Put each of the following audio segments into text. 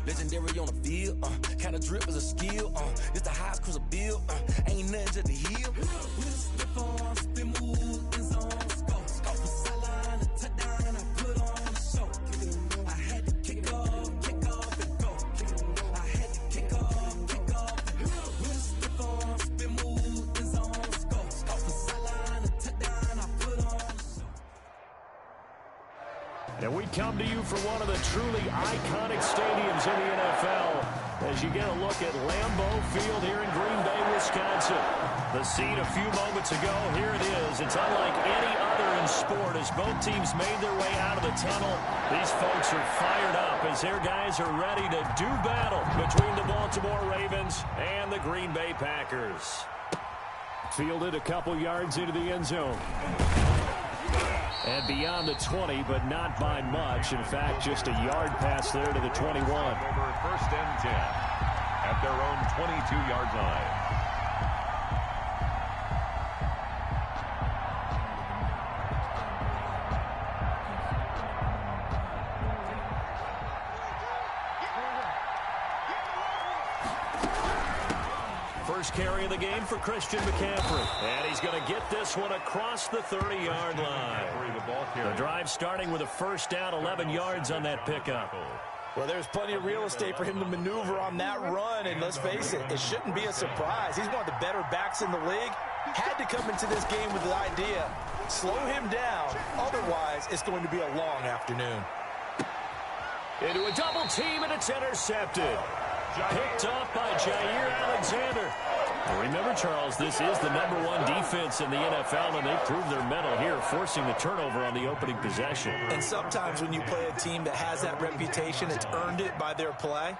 legendary on the field. Kinda drip is a skill. It's the highest cruiser bill. Ain't nothing just the hill. Spin on, spin move, in zone, scope. Scope from sideline to touchdown. I put on the show. I had to kick off and go. I had to kick off and go. Spin on, spin move, in zone, scope. Scope from sideline to touchdown. I put on the show. And we come to you from one of the truly iconic stadiums in the NFL as you get a look at Lambeau Field here in Green Bay, Wisconsin. The scene a few moments ago, here it is. It's unlike any other in sport as both teams made their way out of the tunnel. These folks are fired up as their guys are ready to do battle between the Baltimore Ravens and the Green Bay Packers. Fielded a couple yards into the end zone. And beyond the 20, but not by much. In fact, just a yard pass there to the 21. Over first and 10 at their own 22-yard line. First carry of the game for Christian McCaffrey. And he's going to get this one across the 30-yard line. The drive starting with a first down, 11 yards on that pickup. Well, there's plenty of real estate for him to maneuver on that run, and let's face it, it shouldn't be a surprise. He's one of the better backs in the league. Had to come into this game with the idea, slow him down, otherwise it's going to be a long afternoon. Into a double team, and it's intercepted. Picked off by Jair Alexander. Well, remember, Charles, this is the #1 defense in the NFL, and they proved their mettle here, forcing the turnover on the opening possession. And sometimes when you play a team that has that reputation, it's earned it by their play.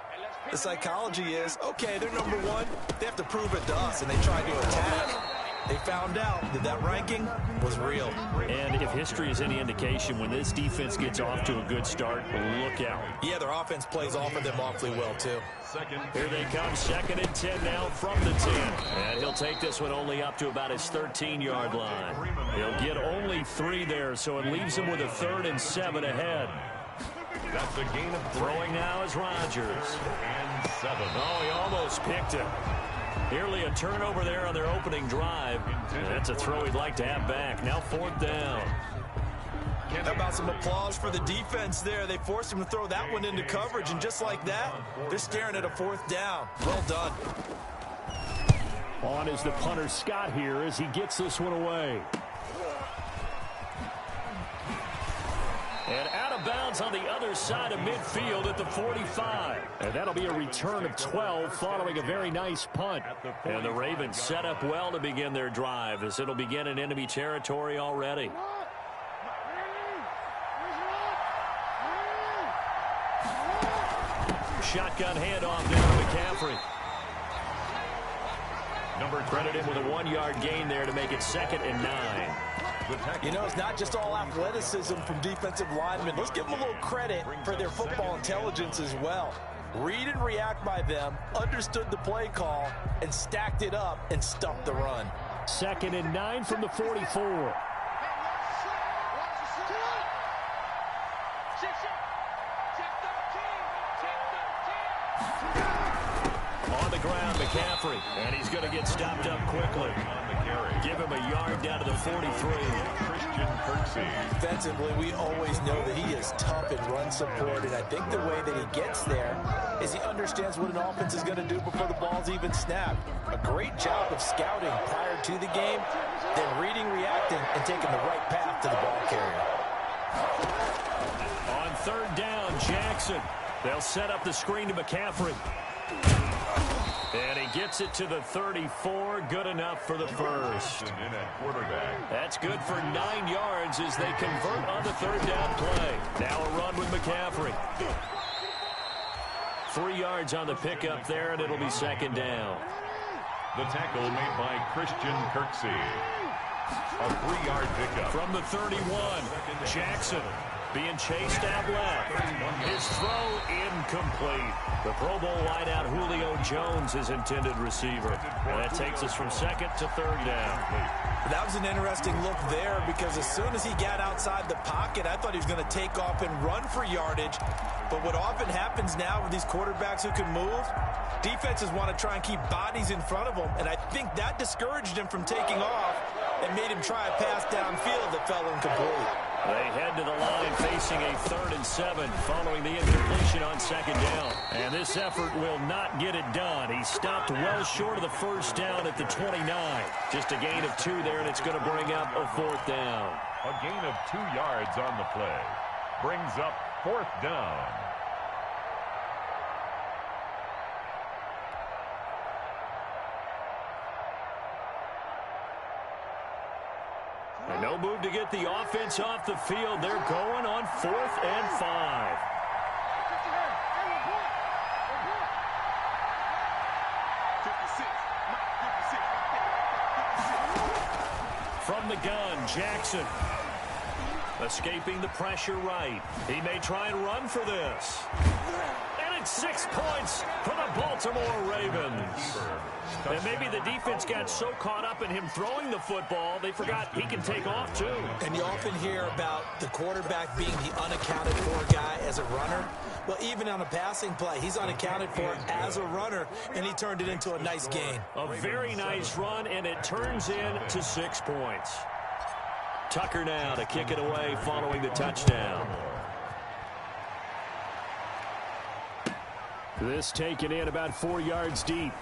The psychology is, okay, they're #1. They have to prove it to us, and they tried to attack. They found out that that ranking was real. And if history is any indication, when this defense gets off to a good start, look out. Yeah, their offense plays off of them awfully well, too. Here they come, 2nd and 10 now from the 10. And he'll take this one only up to about his 13-yard line. He'll get only 3 there, so it leaves him with a 3rd and 7 ahead. That's a gain of 3. Throwing now is Rodgers. And 7. Oh, he almost picked it. Nearly a turnover there on their opening drive. And that's a throw he'd like to have back. Now 4th down. How about some applause for the defense there? They forced him to throw that one into coverage, and just like that, they're staring at a 4th down. Well done. On is the punter Scott here as he gets this one away. And out of bounds on the other side of midfield at the 45. And that'll be a return of 12 following a very nice punt. And the Ravens set up well to begin their drive as it'll begin in enemy territory already. Shotgun handoff now to McCaffrey. Credited with a 1-yard gain there to make it 2nd and 9. You know, it's not just all athleticism from defensive linemen. Let's give them a little credit for their football intelligence as well. Read and react by them, understood the play call, and stacked it up and stuffed the run. 2nd and 9 from the 44. On the ground, McCaffrey, and he's going to get stopped up quickly. Give him a yard down to the 43. Christian Kirksey. Defensively, we always know that he is tough in run support, and I think the way that he gets there is he understands what an offense is going to do before the ball's even snapped. A great job of scouting prior to the game, then reading, reacting, and taking the right path to the ball carrier. On 3rd down, Jackson. They'll set up the screen to McCaffrey. And he gets it to the 34. Good enough for the first. That's good for 9 yards as they convert on the 3rd down play. Now a run with McCaffrey. 3 yards on the pickup there, and it'll be 2nd down. The tackle made by Christian Kirksey. A 3-yard pickup. From the 31, Jackson being chased out left. His throw incomplete. The Pro Bowl wideout Julio Jones, his intended receiver. And that takes us from 2nd to 3rd down. That was an interesting look there because as soon as he got outside the pocket, I thought he was going to take off and run for yardage. But what often happens now with these quarterbacks who can move, defenses want to try and keep bodies in front of them, and I think that discouraged him from taking off and made him try a pass downfield that fell incomplete. They head to the line facing a 3rd and 7 following the incompletion on 2nd down. And this effort will not get it done. He stopped well short of the 1st down at the 29. Just a gain of 2 there, and it's going to bring up a 4th down. A gain of 2 yards on the play. Brings up 4th down. And no move to get the offense off the field. They're going on 4th and 5. From the gun, Jackson. Escaping the pressure right. He may try and run for this. And it's 6 points for the Baltimore Ravens. And maybe the defense got so caught up in him throwing the football, they forgot he can take off too. And you often hear about the quarterback being the unaccounted for guy as a runner. Well, even on a passing play, he's unaccounted for as a runner, and he turned it into a nice gain. A very nice run, and it turns into 6 points. Tucker now to kick it away following the touchdown. This taken in about 4 yards deep.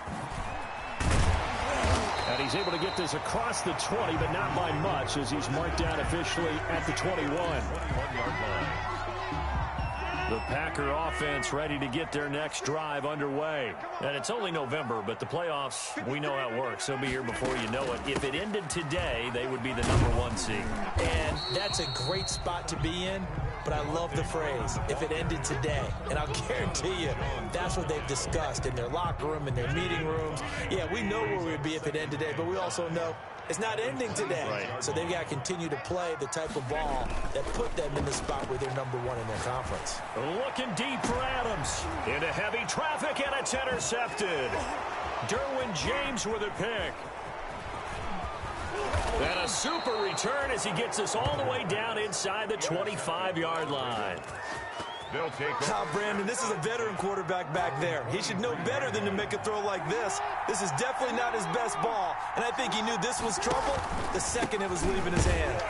And he's able to get this across the 20, but not by much as he's marked down officially at the 21. The Packer offense ready to get their next drive underway. And it's only November, but the playoffs, we know how it works. They'll be here before you know it. If it ended today, they would be the #1 seed. And that's a great spot to be in, but I love the phrase, if it ended today. And I'll guarantee you, that's what they've discussed in their locker room, in their meeting rooms. Yeah, we know where we'd be if it ended today, but we also know it's not ending today. Right. So they've got to continue to play the type of ball that put them in the spot where they're #1 in their conference. Looking deep for Adams. Into heavy traffic, and it's intercepted. Derwin James with a pick. And a super return as he gets us all the way down inside the 25-yard line. They'll take Brandon, this is a veteran quarterback back there. He should know better than to make a throw like this. This is definitely not his best ball, and I think he knew this was trouble the second it was leaving his hand.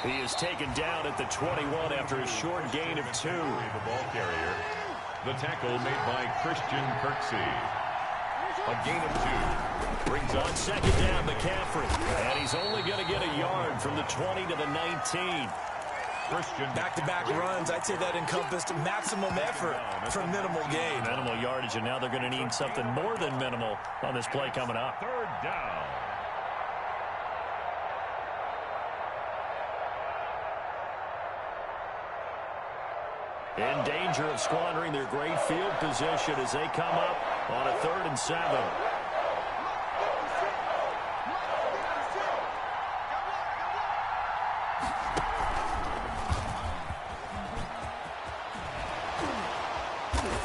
He is taken down at the 21 after a short gain of 2. the ball carrier. The tackle made by Christian Kirksey. A gain of 2. Brings On 2nd down, McCaffrey. And he's only going to get a yard from the 20 to the 19. Christian. Back-to-back runs, I'd say that encompassed maximum effort for minimal gain. Minimal yardage, and now they're going to need something more than minimal on this play coming up. 3rd down. In danger of squandering their great field position as they come up on a 3rd and 7.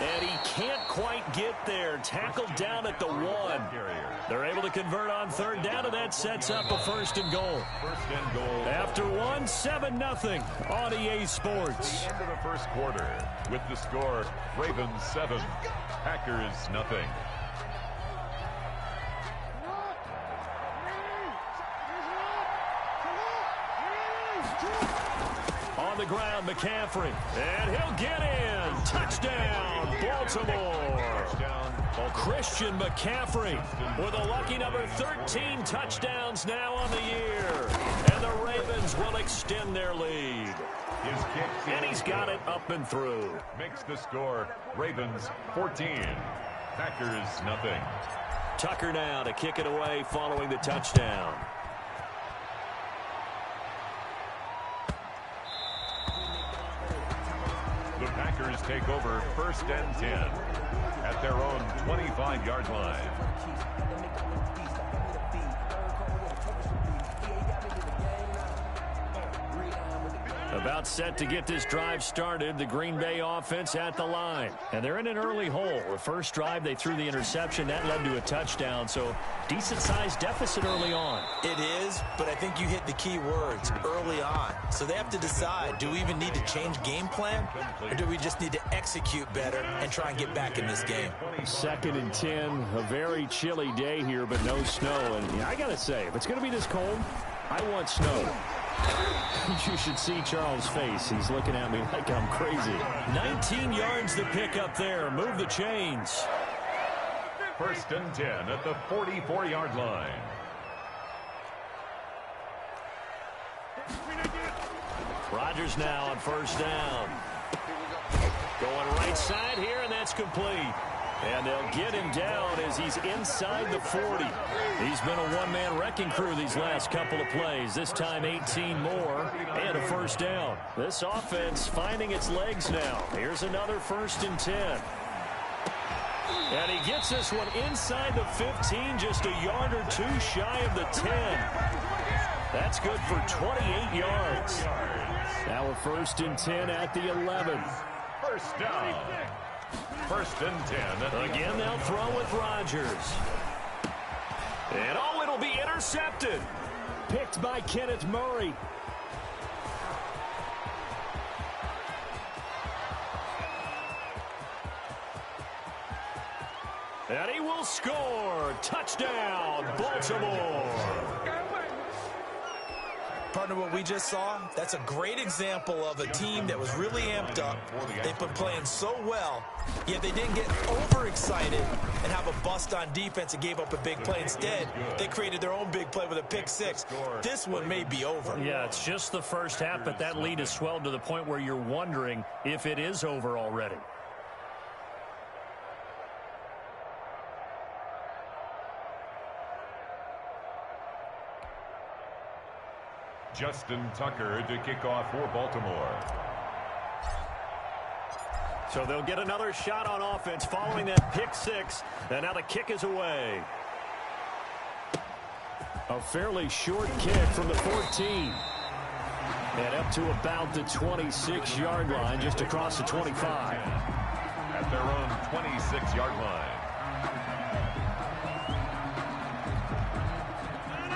And he can't quite get there. Tackled down at the 1. They're able to convert on 3rd down, and that sets up a 1st and goal. 1st and goal. After 1, 7-0 on EA Sports. End of the 1st quarter with the score Ravens 7, Packers nothing. On the ground, McCaffrey. And he'll get in. Touchdown, Baltimore. Touchdown. Christian McCaffrey with a lucky number 13 touchdowns now on the year. And the Ravens will extend their lead. His kick. And he's got it up and through. Makes the score Ravens 14, Packers nothing. Tucker now to kick it away following the touchdown. The Packers take over 1st and 10 at their own 25-yard line. About set to get this drive started. The Green Bay offense at the line. And they're in an early hole. The first drive, they threw the interception. That led to a touchdown. So decent-sized deficit early on. It is, but I think you hit the key words, early on. So they have to decide, do we even need to change game plan? Or do we just need to execute better and try and get back in this game? 2nd and 10. A very chilly day here, but no snow. And I got to say, if it's going to be this cold, I want snow. You should see Charles' face. He's looking at me like I'm crazy. 19 yards to pick up there. Move the chains. 1st and 10 at the 44-yard line. Rodgers now on 1st down. Going right side here, and that's complete. And they'll get him down as he's inside the 40. He's been a one-man wrecking crew these last couple of plays. This time 18 more and a 1st down. This offense finding its legs now. Here's another 1st and 10. And he gets this one inside the 15, just a yard or two shy of the 10. That's good for 28 yards. Now a 1st and 10 at the 11. 1st down. 1st and 10. Again, they'll throw with Rodgers. And it'll be intercepted. Picked by Kenneth Murray. And he will score. Touchdown, Baltimore. Partner, what we just saw, that's a great example of a team that was really amped up. They've been playing so well, yet they didn't get overexcited and have a bust on defense and gave up a big play. Instead, they created their own big play with a pick six. This one may be over. Yeah, it's just the first half, but that lead has swelled to the point where you're wondering if it is over already. Justin Tucker to kick off for Baltimore. So they'll get another shot on offense following that pick six. And now the kick is away. A fairly short kick from the 14. And up to about the 26-yard line, just across the 25. At their own 26-yard line.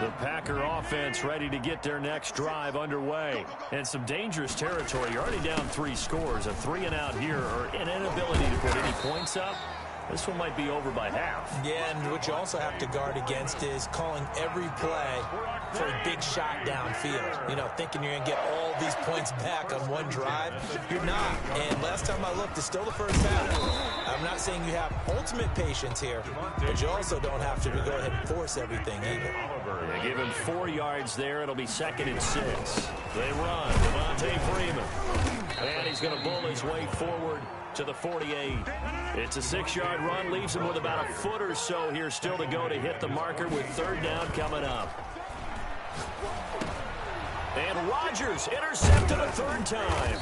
The Packer offense ready to get their next drive underway. And some dangerous territory. You're already down 3 scores. A 3-and-out here, or an inability to put any points up. This one might be over by half. Yeah, and what you also have to guard against is calling every play for a big shot downfield. You know, thinking you're going to get all these points back on one drive. You're not. And last time I looked, it's still the first half. I'm not saying you have ultimate patience here, but you also don't have to go ahead and force everything either. They give him 4 yards there. It'll be 2nd and 6. They run. Devontae Freeman. And he's going to bull his way forward to the 48. It's a 6-yard run. Leaves him with about a foot or so here still to go to hit the marker with 3rd down coming up. And Rodgers intercepted a 3rd time.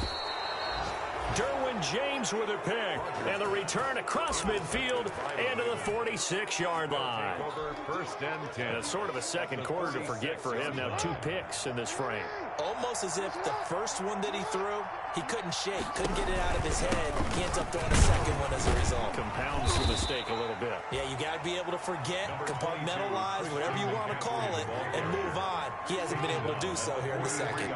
Derwin James with a pick. And the return across midfield and to the 46-yard line. 1st and 10. It's sort of a second quarter to forget for him. Now 2 picks in this frame. Almost as if the first one that he threw, he couldn't shake, couldn't get it out of his head. He ends up throwing a second one as a result. Compounds the mistake a little bit. Yeah, you got to be able to forget, compartmentalize, whatever you want to call it, and move on. He hasn't been able to do so here in the second.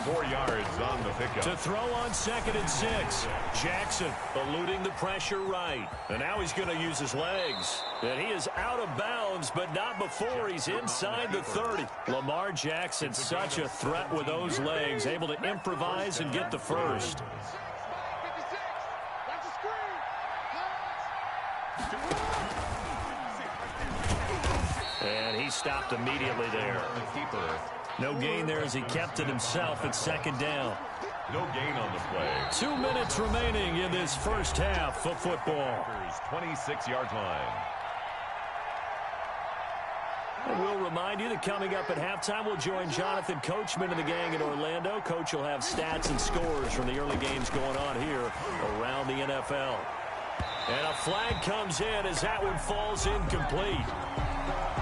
4 yards on the pickup. To throw on 2nd and 6. Jackson eluding the pressure right. And now he's going to use his legs. And he is out of bounds, but not before he's inside the 30. Lamar Jackson, such a threat with those legs, able to improvise and get the first. And he stopped immediately there. No gain there as he kept it himself at 2nd down. No gain on the play. 2 minutes remaining in this first half of football. 26-yard line. And we'll remind you that coming up at halftime, we'll join Jonathan Coachman and the gang in Orlando. Coach will have stats and scores from the early games going on here around the NFL. And a flag comes in as that one falls incomplete.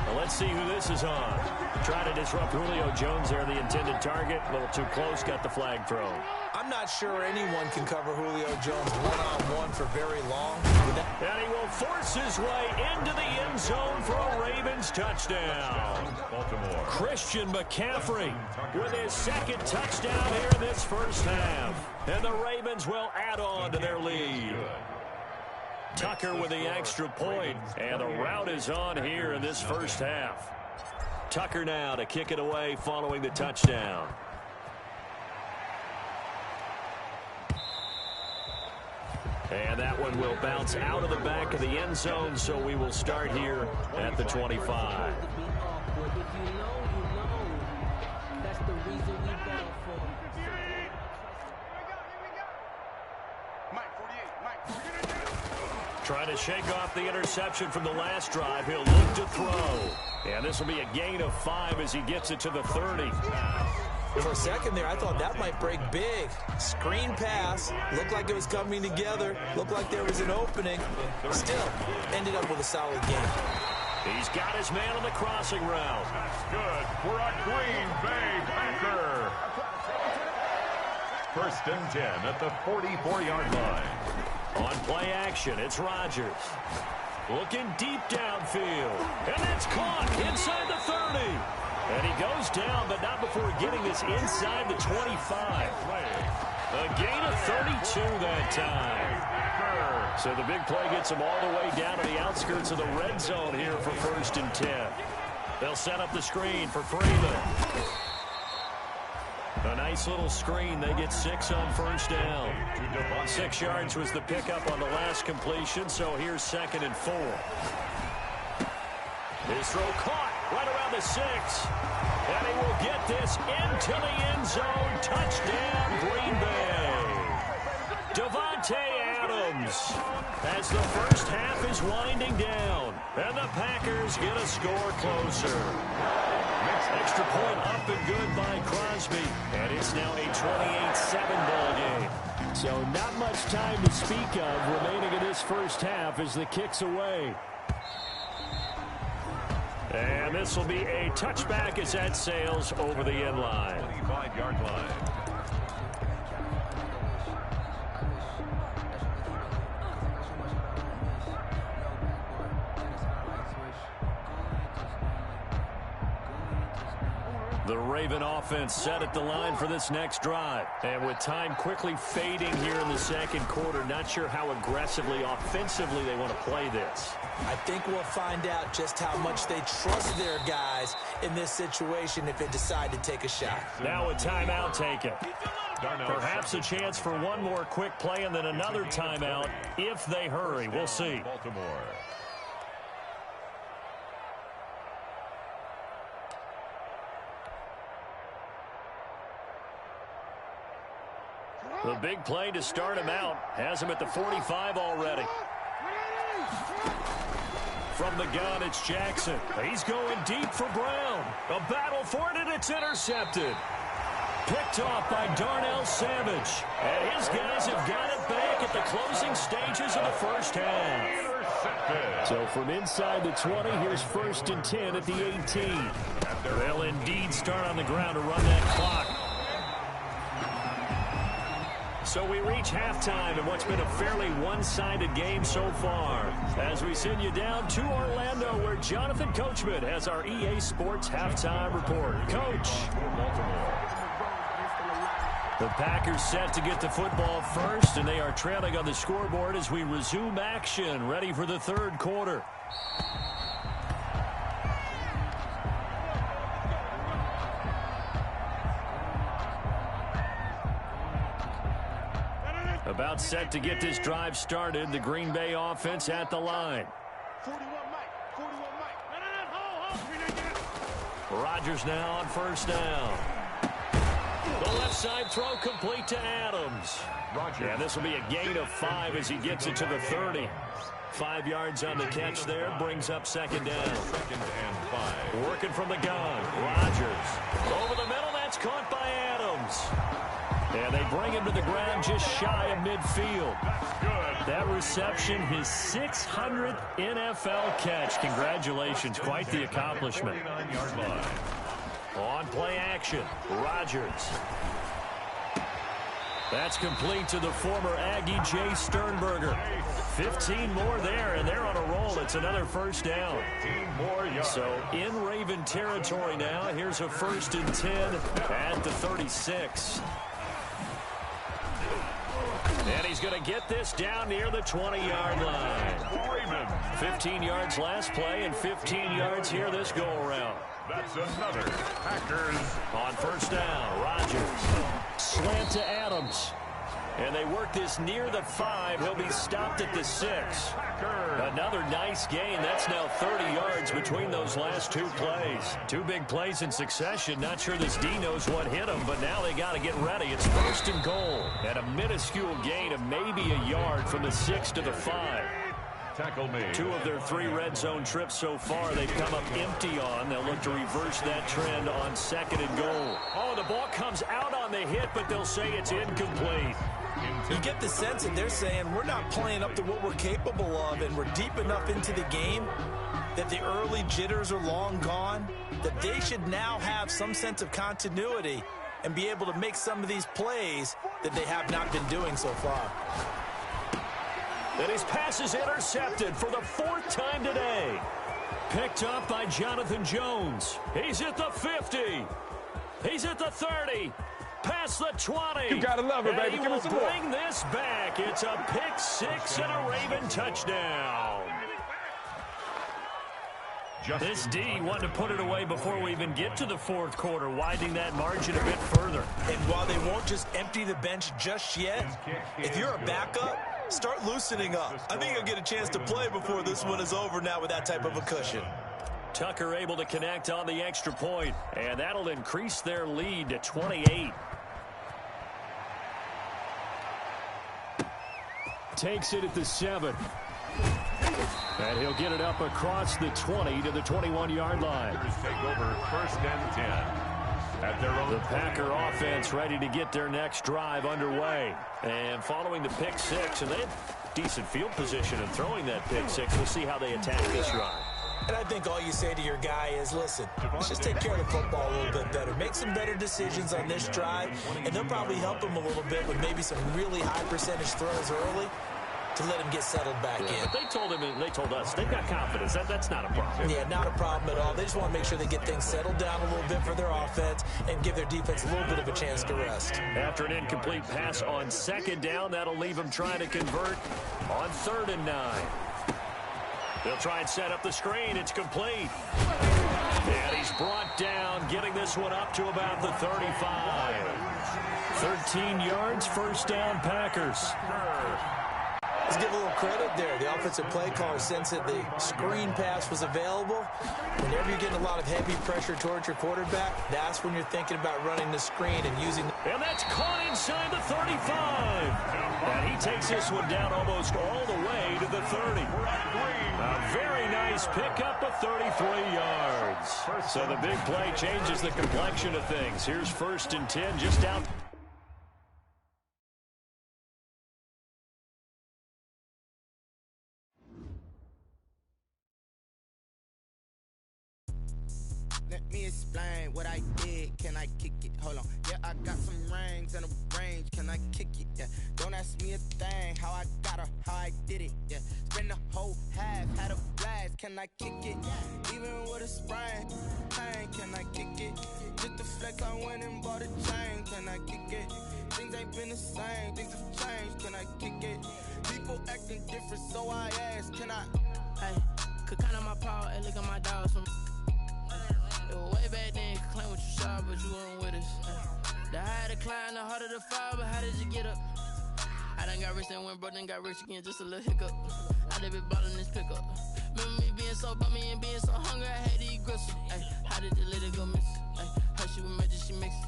Well, let's see who this is on. Trying to disrupt Julio Jones there, the intended target. A little too close, got the flag thrown. I'm not sure anyone can cover Julio Jones one-on-one for very long. And he will force his way into the end zone for a Ravens touchdown. Baltimore. Christian McCaffrey with his second touchdown here in this first half. And the Ravens will add on to their lead. Tucker with the extra point, and the route is on here in this first half. Tucker now to kick it away following the touchdown. And that one will bounce out of the back of the end zone, so we will start here at the 25. Trying to shake off the interception from the last drive. He'll look to throw. And this will be a gain of 5 as he gets it to the 30. For a second there, I thought that might break big. Screen pass. Looked like it was coming together. Looked like there was an opening. Still, ended up with a solid game. He's got his man on the crossing route. That's good for a Green Bay Packer. First and 10 at the 44-yard line. On play action, it's Rodgers. Looking deep downfield. And that's caught inside the 30. And he goes down, but not before getting this inside the 25. A gain of 32 that time. So the big play gets him all the way down to the outskirts of the red zone here for first and 10. They'll set up the screen for Freeman. A nice little screen. They get 6 on first down. 6 yards was the pickup on the last completion, so here's second and 4. His throw caught right around the 6. And he will get this into the end zone. Touchdown, Green Bay. Davante Adams as the first half is winding down. And the Packers get a score closer. Extra point up and good by Crosby. And it's now a 28-7 ball game. So not much time to speak of remaining in this first half as the kick's away. And this will be a touchback as that sails over the end line. 25-yard line. The Raven offense set at the line for this next drive. And with time quickly fading here in the second quarter, not sure how aggressively, offensively they want to play this. I think we'll find out just how much they trust their guys in this situation if they decide to take a shot. Now a timeout taken. Perhaps a chance for one more quick play and then another timeout if they hurry. We'll see. Baltimore. The big play to start him out has him at the 45 already. From the gun, it's Jackson. He's going deep for Brown. A battle for it, and it's intercepted. Picked off by Darnell Savage. And his guys have got it back at the closing stages of the first half. So from inside the 20, here's first and 10 at the 18. They'll indeed start on the ground to run that clock. So we reach halftime in what's been a fairly one-sided game so far. As we send you down to Orlando, where Jonathan Coachman has our EA Sports halftime report. Coach. The Packers set to get the football first, and they are trailing on the scoreboard as we resume action, ready for the third quarter. About set to get this drive started. The Green Bay offense at the line. Rodgers now on first down. The left side throw complete to Adams. And this will be a gain of 5 as he gets it to the 30. 5 yards on the catch there. Brings up second down. Second and 5. Working from the gun. Rodgers. Over the middle. That's caught by Adams. And they bring him to the ground just shy of midfield. That reception, his 600th NFL catch. Congratulations. Quite the accomplishment. 49-yard line. On play action, Rodgers. That's complete to the former Aggie Jay Sternberger. 15 more there, and they're on a roll. It's another first down. 15 more yards. So in Raven territory now. Here's a 1st and 10 at the 36. And he's going to get this down near the 20-yard line. 15 yards last play and 15 yards here this go-around. That's another Packers. On first down, Rodgers. Slant to Adams. And they work this near the 5. He'll be stopped at the 6. Another nice gain. That's now 30 yards between those last 2 plays. 2 big plays in succession. Not sure this D knows what hit him, but now they got to get ready. It's 1st and goal. And a minuscule gain of maybe a yard from the 6 to the 5. Tackle made. 2 of their 3 red zone trips so far they've come up empty on. They'll look to reverse that trend on 2nd and goal. Oh, the ball comes out on the hit, but they'll say it's incomplete. You get the sense that they're saying we're not playing up to what we're capable of, and we're deep enough into the game that the early jitters are long gone, that they should now have some sense of continuity and be able to make some of these plays that they have not been doing so far. And his pass is intercepted for the 4th time today. Picked up by Jonathan Jones. He's at the 50. He's at the 30. Past the 20. You gotta love it, baby. Give us some more. Bring this back. It's a pick 6 and a Raven touchdown. This D wanted to put it away before we even get to the 4th quarter, widening that margin a bit further. And while they won't just empty the bench just yet, if you're a backup, start loosening up. I think you'll get a chance to play before this one is over now with that type of a cushion. Tucker able to connect on the extra point, and that'll increase their lead to 28. Takes it at the 7. And he'll get it up across the 20 to the 21-yard line. Take over 1st and 10 at their own. The Packer offense ready to get their next drive underway. And following the pick 6, and they have decent field position in throwing that pick 6. We'll see how they attack this drive. And I think all you say to your guy is, listen, let's just take care of the football a little bit better. Make some better decisions on this drive, and they'll probably help him a little bit with maybe some really high percentage throws early to let him get settled back in. But they told him, and they told us, they've got confidence. That's not a problem. Yeah, not a problem at all. They just want to make sure they get things settled down a little bit for their offense and give their defense a little bit of a chance to rest. After an incomplete pass on 2nd down, that'll leave them trying to convert on 3rd and 9. They'll try and set up the screen. It's complete. And he's brought down, getting this one up to about the 35. 13 yards, 1st down, Packers. Let's give a little credit there. The offensive play caller sensed that the screen pass was available. Whenever you're getting a lot of heavy pressure towards your quarterback, that's when you're thinking about running the screen and using. And that's caught inside the 35. And he takes this one down almost all the way to the 30. A very nice pickup of 33 yards. So the big play changes the complexion of things. Here's 1st and 10 just down. Let me explain what I did. Can I kick it? Hold on. Yeah, I got some rings and a range. Can I kick it? Yeah. Don't ask me a thing. How I got her, how I did it. Yeah. Spend the whole half, had a blast. Can I kick it? Even with a sprain. Pain, can I kick it? Just the flex, I went and bought a chain. Can I kick it? Things ain't been the same. Things have changed. Can I kick it? People acting different, so I ask. Can I? Hey, could count on my power and look at my dogs from. Way back then, you could claim what you saw, but you weren't with us. The higher the climb, the harder the fall, but how did you get up? I done got rich and went broke, then got rich again, just a little hiccup. I done been ballin' this pickup. Remember me being so bummy and being so hungry, I had to eat gristle. Ay, how did the lady go miss? Ay, how she was magic, she mixed.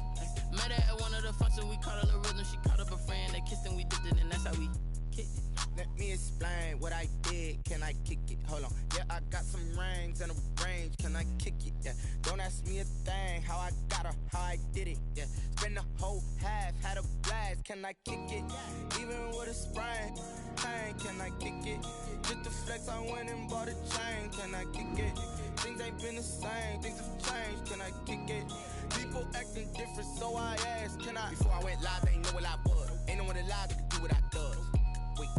Met her at one of the functions, we caught her the rhythm, she caught up a friend, they kissed and we dipped it, and that's how we kicked it. Let me explain what I did. Can I kick it? Hold on. Yeah, I got some rings and a range. Can I kick it? Yeah. Don't ask me a thing. How I got her, how I did it. Yeah. Spend the whole half, had a blast. Can I kick it? Even with a sprain. Pain, can I kick it? Just the flex, I went and bought a chain. Can I kick it? Things ain't been the same. Things have changed. Can I kick it? can I? Before I went live, they ain't know what I was. Ain't no one alive that can do what I does. Wait,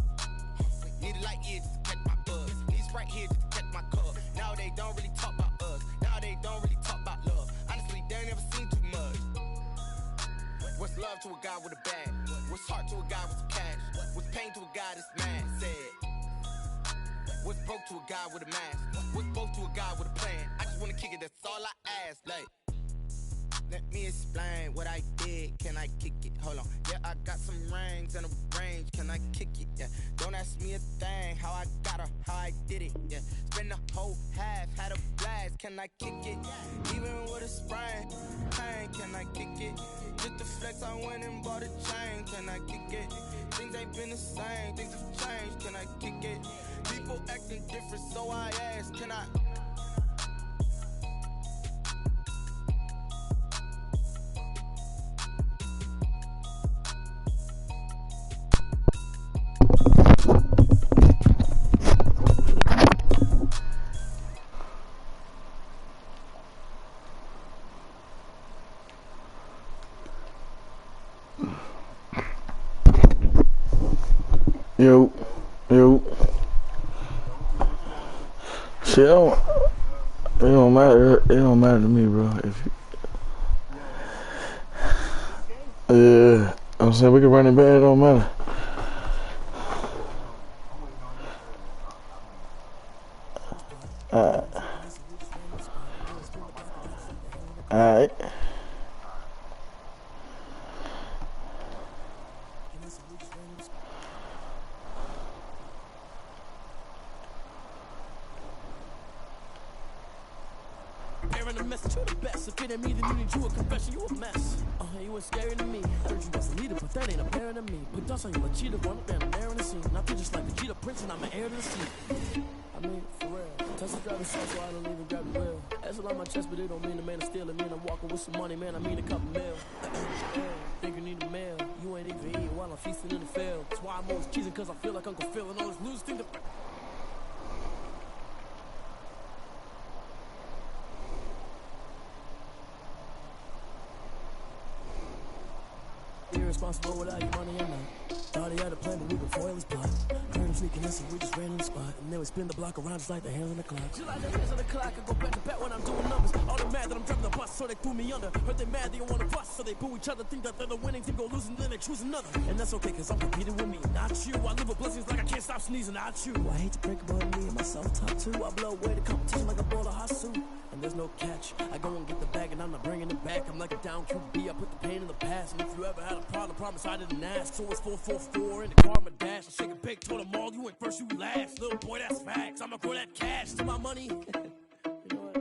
need a light here just to catch my buzz. Need Sprite here just to catch my cup. Now they don't really talk about us. Now they don't really talk about love. Honestly, they ain't never seen too much. What's love to a guy with a bag? What's heart to a guy with some cash? What's pain to a guy that's mad? Said. What's broke to a guy with a mask? What's both to a guy with a plan? I just wanna kick it, that's all I ask. Like, let me explain what I did. Can I kick it? Hold on. Yeah, I got some rings and a range. Can I kick it? Yeah. Don't ask me a thing. How I got her, how I did it. Yeah. Spend the whole half, had a blast. Can I kick it? Even with a sprain, pain. Can I kick it? Just the flex, I went and bought a chain. Can I kick it? Things ain't been the same. Things have changed. Can I kick it? People acting different, so I ask. Can I? Yo. Shit, it don't matter. It don't matter to me, bro. If you, I'm saying we can run it back. It don't matter. Alright. Bearing a message, you the best. If it ain't me, then you need you a confession, you a mess. You ain't scary to me. Heard you was a leader, but that ain't apparent to me. Put dust on you like cheetah, run up and I'm airing the scene. I feel just like the cheetah prince and I'm an heir to the sea. I mean, for real. Tesla driving slow, so I don't even grab the wheel. That's a lot on my chest, but it don't mean the man is stealing. Mean I'm walking with some money, man. I mean a couple mil. Think you need a mail. You ain't even eating while I'm feasting in the field. That's why I'm always cheesing, cause I feel like Uncle Phil and all this lose thing to. Irresponsible without your money and night. Thought he had a plan, but we could foil his plot. Heard him sneaking in, so we just ran in the spot. And then we spin the block around just like the hands on the clock. Just like the hands on the clock, I go back to back when I'm doing numbers. All they mad that I'm driving the bus, so they threw me under. Heard they mad, they don't wanna bust, so they boo each other. Think that they're the winning team, go losing, then they choose another. And that's okay, cause I'm competing with me, not you. I live with blessings like I can't stop sneezing, not you. I hate to break it, but me and myself top two. I blow away the competition like a ball of hot soup. And there's no catch. I go and get the bag and I'm not bringing it back. I'm like a down QB, I put the pain in the past. And if you ever had a problem, promise I didn't ask. So it's 444 in the car, my dash. I shake a big, told them all, you went first, you last. Little boy, that's facts. I'ma grow that cash to my money. You know what?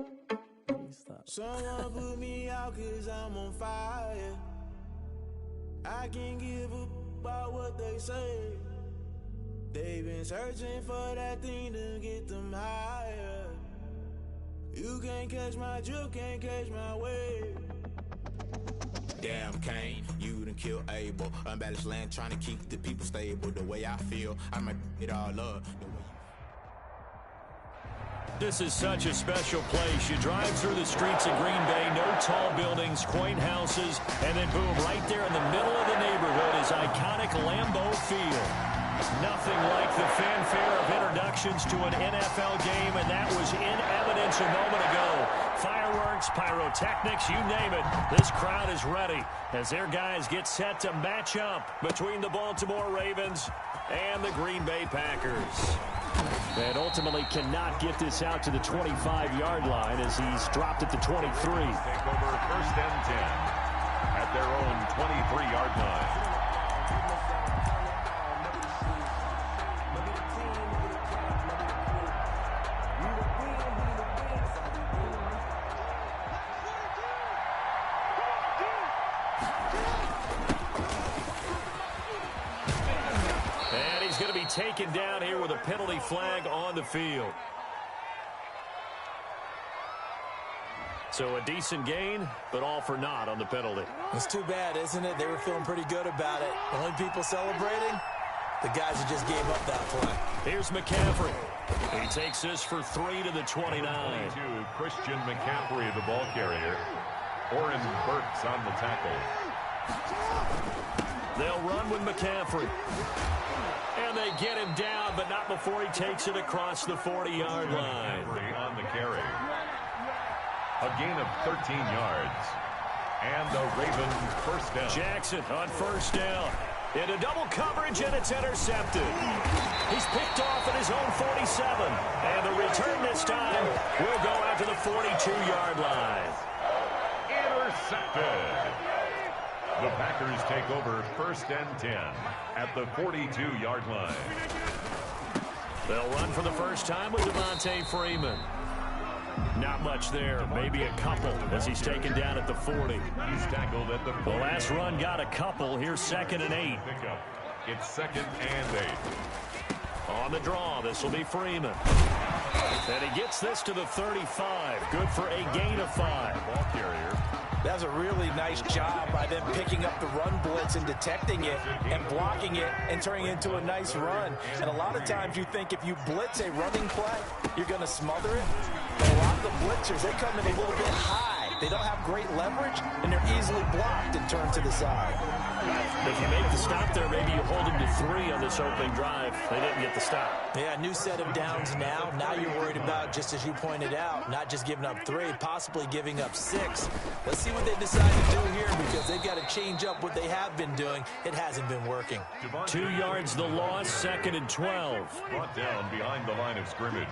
Let me stop. Someone put me out cause I'm on fire. I can't give a about what they say. They've been searching for that thing to get them higher. You can't catch my drift, can't catch my wave. Damn Kane, you done killed Abel. Unbalanced land trying to keep the people stable. The way I feel, I'ma it all up. This is such a special place. You drive through the streets of Green Bay, no tall buildings, quaint houses, and then boom, right there in the middle of the neighborhood is iconic Lambeau Field. Nothing like the fanfare of introductions to an NFL game, and that was in evidence a moment ago. Fireworks, pyrotechnics, you name it. This crowd is ready as their guys get set to match up between the Baltimore Ravens and the Green Bay Packers. And ultimately cannot get this out to the 25-yard line as he's dropped at the 23. Take over first and 10 at their own 23-yard line. Taken down here with a penalty flag on the field. So a decent gain, but all for naught on the penalty. It's too bad, isn't it? They were feeling pretty good about it. The only people celebrating, the guys who just gave up that play. Here's McCaffrey. He takes this for 3 to the 29. 22, Christian McCaffrey, the ball carrier. Oren Burks on the tackle. They'll run with McCaffrey. And they get him down, but not before he takes it across the 40-yard line. On the carry. A gain of 13 yards. And the Ravens first down. Jackson on first down. Into double coverage, and it's intercepted. He's picked off at his own 47. And the return this time will go out to the 42-yard line. Intercepted. The Packers take over first and 10 at the 42-yard line. They'll run for the first time with Devontae Freeman. Not much there, maybe a couple as he's taken down at the 40. He's tackled at the 40. The last run got a couple. Here's 2nd and 8. Pickup. It's 2nd and 8. On the draw, this will be Freeman. And he gets this to the 35. Good for a gain of 5. Ball carrier. That was a really nice job by them picking up the run blitz and detecting it and blocking it and turning it into a nice run. And a lot of times you think if you blitz a running play, you're going to smother it. But a lot of the blitzers, they come in a little bit high. They don't have great leverage, and they're easily blocked and turned to the side. If you make the stop there, maybe you hold him to 3 on this opening drive. They didn't get the stop. Yeah, new set of downs now. Now you're worried about, just as you pointed out, not just giving up 3, possibly giving up 6. Let's see what they decide to do here because they've got to change up what they have been doing. It hasn't been working. 2 yards the loss, 2nd and 12. Brought down behind the line of scrimmage.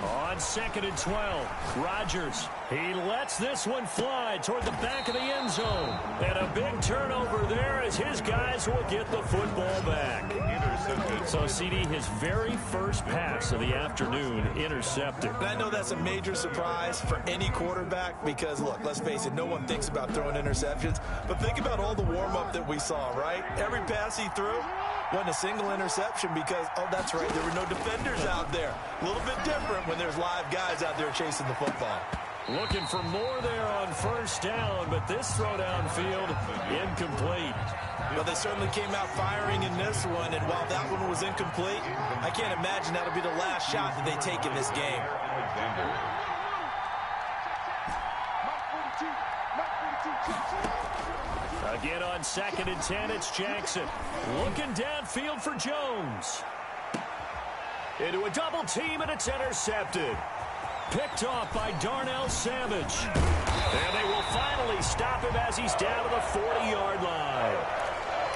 On 2nd and 12, Rodgers. He lets this one fly toward the back of the end zone. And a big turnover there as his guys will get the football back. Intercepted. So, CD, his very first pass of the afternoon intercepted. And I know that's a major surprise for any quarterback because, look, let's face it, no one thinks about throwing interceptions. But think about all the warm-up that we saw, right? Every pass he threw wasn't a single interception because, oh, that's right, there were no defenders out there. A little bit different when there's live guys out there chasing the football. Looking for more there on first down, but this throw downfield incomplete. But they certainly came out firing in this one, and while that one was incomplete, I can't imagine that'll be the last shot that they take in this game. Again on 2nd and 10, it's Jackson. Looking downfield for Jones. Into a double team, and it's intercepted. Picked off by Darnell Savage. And they will finally stop him as he's down to the 40-yard line.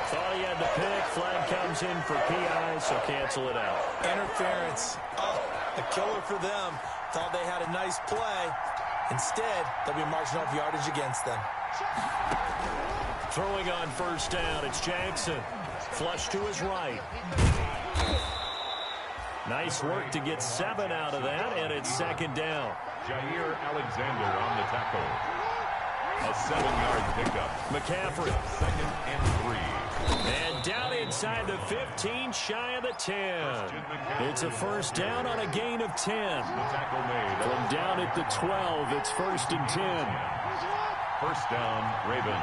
Thought he had the pick. Flag comes in for PI, so cancel it out. Interference. Oh, a killer for them. Thought they had a nice play. Instead, they'll be marching off yardage against them. Throwing on first down, it's Jackson. Flush to his right. Nice work to get 7 out of that, and it's 2nd down. Jair Alexander on the tackle. A 7-yard pickup. McCaffrey. 2nd and 3. And down inside the 15, shy of the 10. It's a first down on a gain of 10. The tackle made. From down at the 12, it's 1st and 10. First down, Ravens.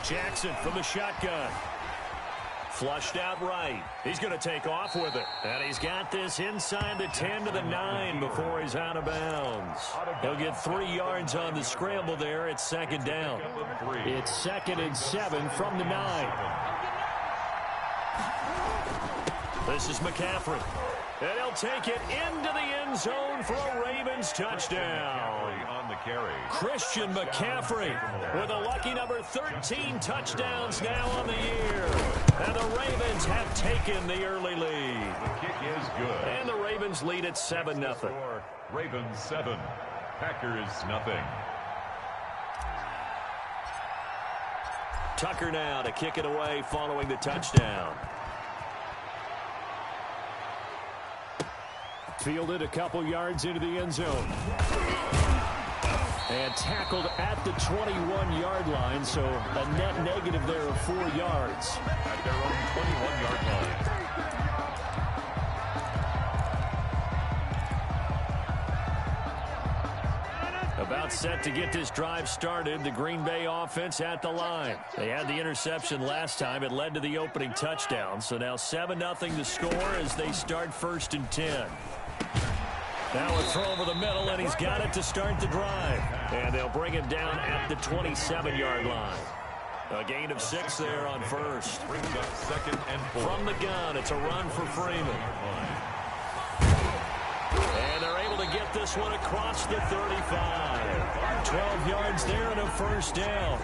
Jackson from the shotgun. Flushed out right. He's going to take off with it. And he's got this inside the 10 to the 9 before he's out of bounds. He'll get 3 yards on the scramble there. It's 2nd down. It's 2nd and 7 from the 9. This is McCaffrey. And he'll take it into the end zone for a Ravens touchdown. On the carry. Christian McCaffrey with a lucky number 13 touchdowns now on the year. And the Ravens have taken the early lead. The kick is good. And the Ravens lead at 7-0. Ravens 7, Packers nothing. Tucker now to kick it away following the touchdown. Fielded a couple yards into the end zone. And tackled at the 21-yard line, so a net negative there of 4 yards. At their own 21-yard line. About It's set to get this drive started. The Green Bay offense at the line. They had the interception last time. It led to the opening touchdown. So now 7-0 to score as they start 1st and 10. Now a throw over the middle, and he's got it to start the drive. And they'll bring him down at the 27-yard line. A gain of 6 there on first. Brings up 2nd and 4. From the gun, it's a run for Freeman. And they're able to get this one across the 35. 12 yards there and a first down.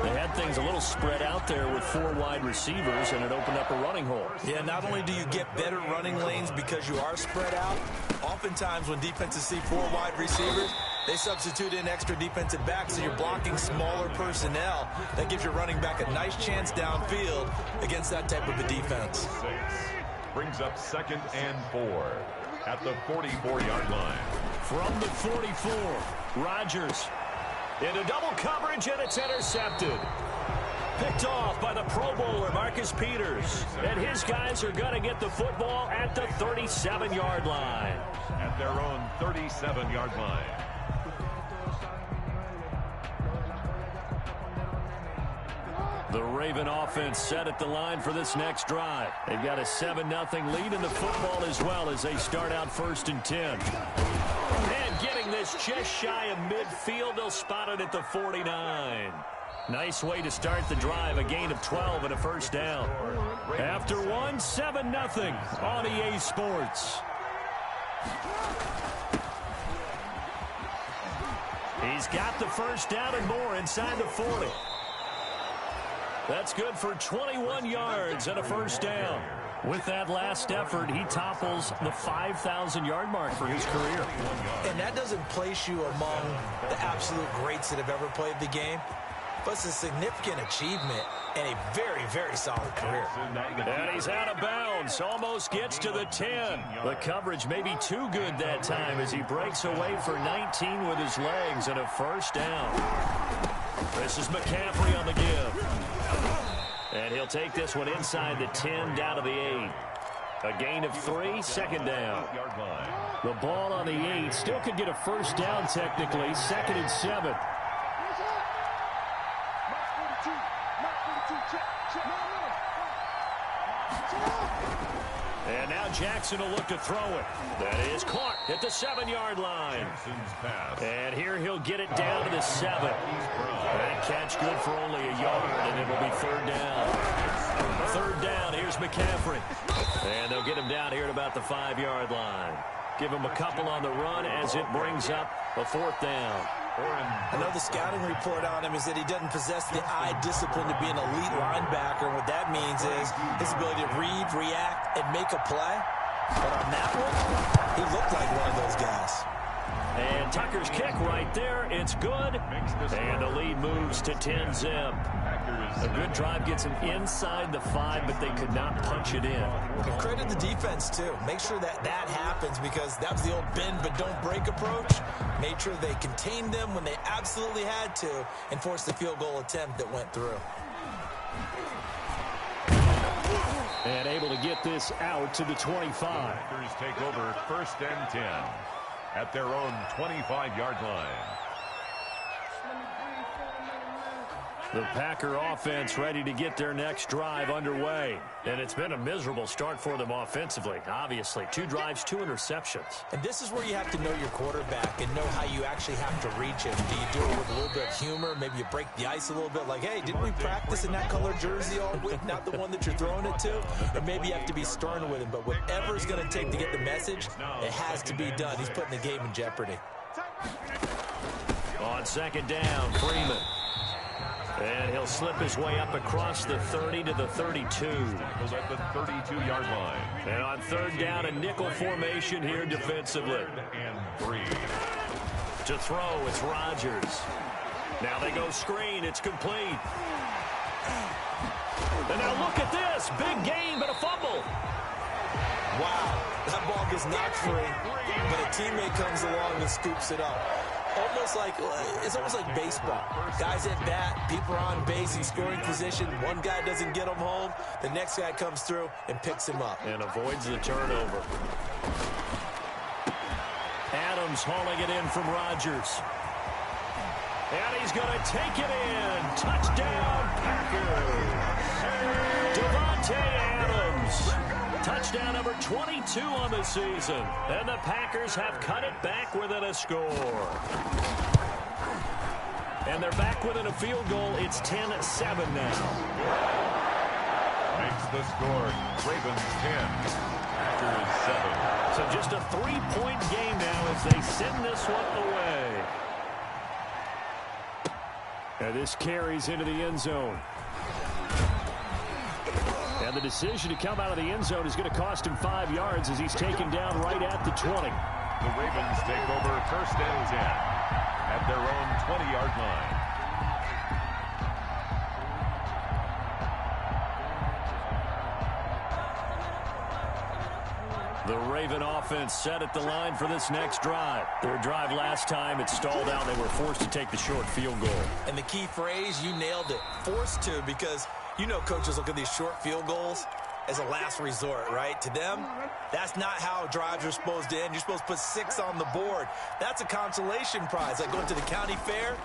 They had things a little spread out there with 4 wide receivers, and it opened up a running hole. Yeah, not only do you get better running lanes because you are spread out, oftentimes when defenses see 4 wide receivers, they substitute in extra defensive backs, so you're blocking smaller personnel. That gives your running back a nice chance downfield against that type of a defense. 6. Brings up 2nd and 4 at the 44-yard line. From the 44, Rodgers into double coverage, and it's intercepted. Picked off by the Pro Bowler, Marcus Peters. And his guys are going to get the football at the 37-yard line. At their own 37-yard line. The Raven offense set at the line for this next drive. They've got a 7-0 lead in the football as well as they start out 1st and 10. And getting this just shy of midfield, they'll spot it at the 49. Nice way to start the drive, a gain of 12 and a first down. After one, 7-0 on EA Sports. He's got the first down and more inside the 40. That's good for 21 yards and a first down. With that last effort, he topples the 5,000-yard mark for his career. And that doesn't place you among the absolute greats that have ever played the game, but it's a significant achievement and a very, very solid career. And he's out of bounds, almost gets to the 10. The coverage may be too good that time as he breaks away for 19 with his legs and a first down. This is McCaffrey on the give. And he'll take this one inside the 10 down to the 8. A gain of 3, 2nd down. The ball on the 8 still could get a first down technically, 2nd and 7. And now Jackson will look to throw it. That is caught at the 7-yard line. And here he'll get it down to the 7. That catch good for only a yard, and it will be 3rd down. 3rd down, here's McCaffrey. And they'll get him down here at about the 5-yard line. Give him a couple on the run as it brings up a 4th down. Another scouting report on him is that he doesn't possess the eye discipline to be an elite linebacker. And what that means is his ability to read, react, and make a play. But on that one, he looked like one of those guys. And Tucker's kick right there. It's good. And the lead moves to 10-zip. A good drive gets him inside the 5, but they could not punch it in. And credit the defense, too. Make sure that that happens because that was the old bend but don't break approach. Made sure they contained them when they absolutely had to and forced the field goal attempt that went through. And able to get this out to the 25. Packers take over 1st and 10 at their own 25-yard line. The Packer offense ready to get their next drive underway. And it's been a miserable start for them offensively, obviously. 2 drives, 2 interceptions. And this is where you have to know your quarterback and know how you actually have to reach him. Do you do it with a little bit of humor? Maybe you break the ice a little bit like, hey, didn't we practice in that color jersey all week? Not the one that you're throwing it to? Or maybe you have to be stern with him. But whatever it's going to take to get the message, it has to be done. He's putting the game in jeopardy. On 2nd down, Freeman. And he'll slip his way up across the 30 to the 32. Goes at the 32-yard line. And on 3rd down, a nickel formation here defensively. And 3. To throw, it's Rodgers. Now they go screen. It's complete. And now look at this. Big gain, but a fumble. Wow. That ball gets knocked free, but a teammate comes along and scoops it up. It's almost like baseball. Guys at bat, people are on base in scoring position. One guy doesn't get him home. The next guy comes through and picks him up. And avoids the turnover. Adams hauling it in from Rodgers. And he's going to take it in. Touchdown, Packers. Davante Adams. Touchdown number 22 on the season. And the Packers have cut it back within a score. And they're back within a field goal. It's 10-7 now. Makes the score. Ravens 10. Packers 7. So just a 3-point game now as they send this one away. And this carries into the end zone. And the decision to come out of the end zone is going to cost him 5 yards as he's taken down right at the 20. The Ravens take over 1st and 10 at their own 20-yard line. The Raven offense set at the line for this next drive. Their drive last time, it stalled out. They were forced to take the short field goal. And the key phrase, you nailed it, forced to, because you know coaches look at these short field goals as a last resort, right? To them, that's not how drives are supposed to end. You're supposed to put 6 on the board. That's a consolation prize. Like going to the county fair,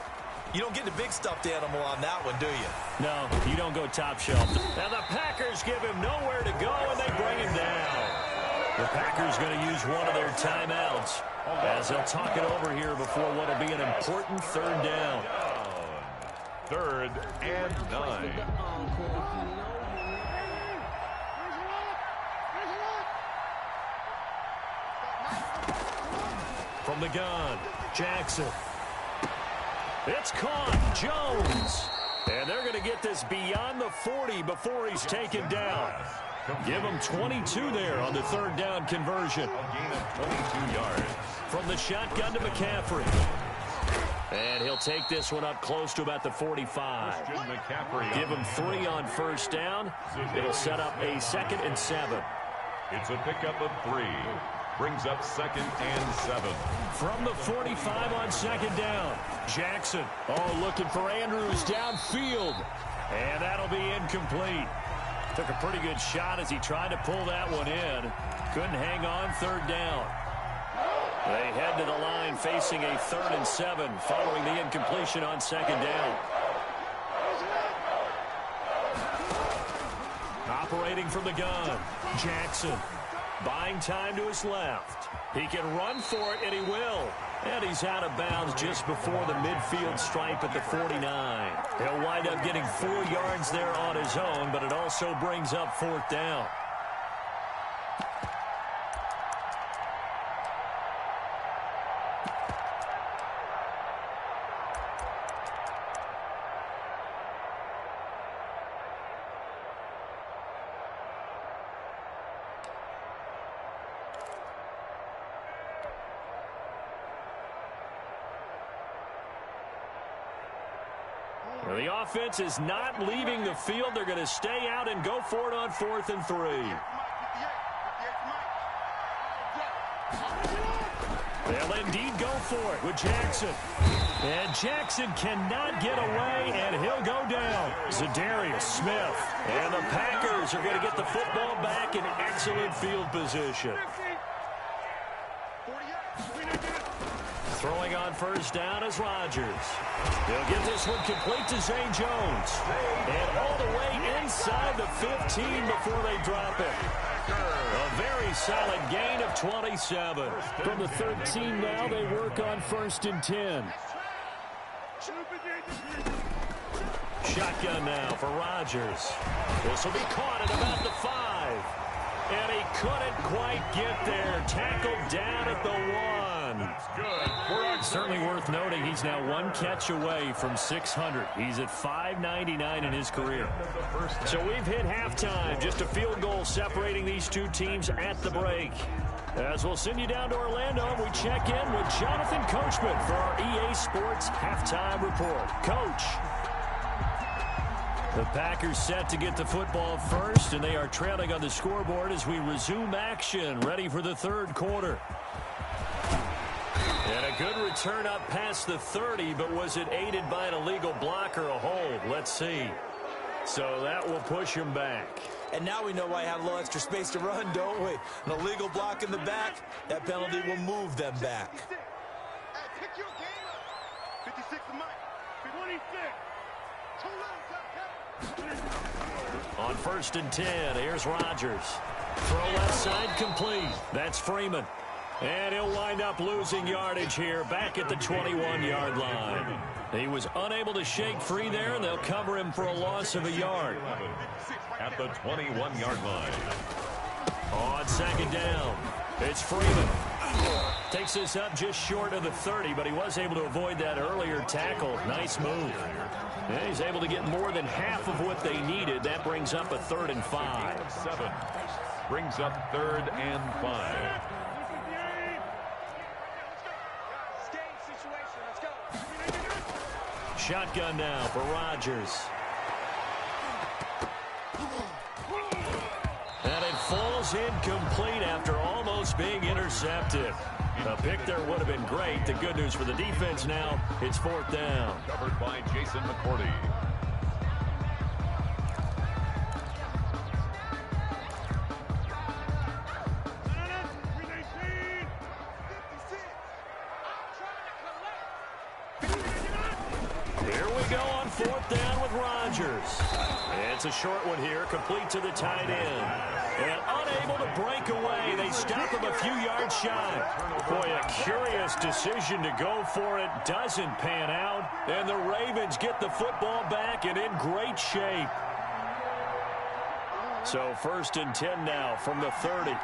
you don't get the big stuffed animal on that one, do you? No, you don't go top shelf. And the Packers give him nowhere to go, and they bring him down. The Packers going to use one of their timeouts as they'll talk it over here before what will be an important 3rd down. 3rd and 9. From the gun, Jackson. It's caught. Jones. And they're going to get this beyond the 40 before he's taken down. Give him 22 there on the 3rd down conversion. A gain of 22 yards. From the shotgun to McCaffrey. And he'll take this one up close to about the 45. Christian McCaffrey. Give him 3 on 1st down. It'll set up a 2nd and 7. It's a pickup of 3. Brings up 2nd and 7. From the 45 on 2nd down. Jackson. Oh, looking for Andrews downfield. And that'll be incomplete. Took a pretty good shot as he tried to pull that one in. Couldn't hang on 3rd down. They head to the line facing a 3rd and 7 following the incompletion on 2nd down. Operating from the gun, Jackson. Buying time to his left. He can run for it, and he will. And he's out of bounds just before the midfield stripe at the 49. He'll wind up getting 4 yards there on his own, but it also brings up 4th down. The offense is not leaving the field. They're going to stay out and go for it on 4th and 3. They'll indeed go for it with Jackson. And Jackson cannot get away, and he'll go down. Zadarius Smith. And the Packers are going to get the football back in excellent field position. Throwing on 1st down is Rodgers. They'll get this one complete to Zay Jones. And all the way inside the 15 before they drop it. A very solid gain of 27. From the 13 now, they work on 1st and 10. Shotgun now for Rodgers. This will be caught at about the 5. And he couldn't quite get there. Tackled down at the 1. That's good. Certainly worth noting he's now 1 catch away from 600. He's at 599 in his career. So we've hit halftime. Just a field goal separating these two teams at the break. As we'll send you down to Orlando, we check in with Jonathan Coachman for our EA Sports Halftime Report. Coach. The Packers set to get the football first, and they are trailing on the scoreboard as we resume action, ready for the 3rd quarter. And a good return up past the 30, but was it aided by an illegal block or a hold? Let's see. So that will push him back. And now we know why I had a little extra space to run, don't we? An illegal block in the back, that penalty will move them back. On 1st and 10, here's Rodgers. Throw left side complete. That's Freeman. And he'll wind up losing yardage here back at the 21-yard line. He was unable to shake free there, and they'll cover him for a loss of a yard. At the 21-yard line. On 2nd down, it's Freeman. Takes this up just short of the 30, but he was able to avoid that earlier tackle. Nice move. And he's able to get more than half of what they needed. That brings up a 3rd and 5. 7 brings up 3rd and 5. Shotgun now for Rodgers. And it falls incomplete after almost being intercepted. A pick there would have been great. The good news for the defense now, it's 4th down. Covered by Jason McCourty. Here we go on 4th down with Rodgers. It's a short one here, complete to the tight end. And unable to break away, they stop him a few yards shy. Boy, a curious decision to go for it. Doesn't pan out. And the Ravens get the football back and in great shape. So 1st and 10 now from the 30.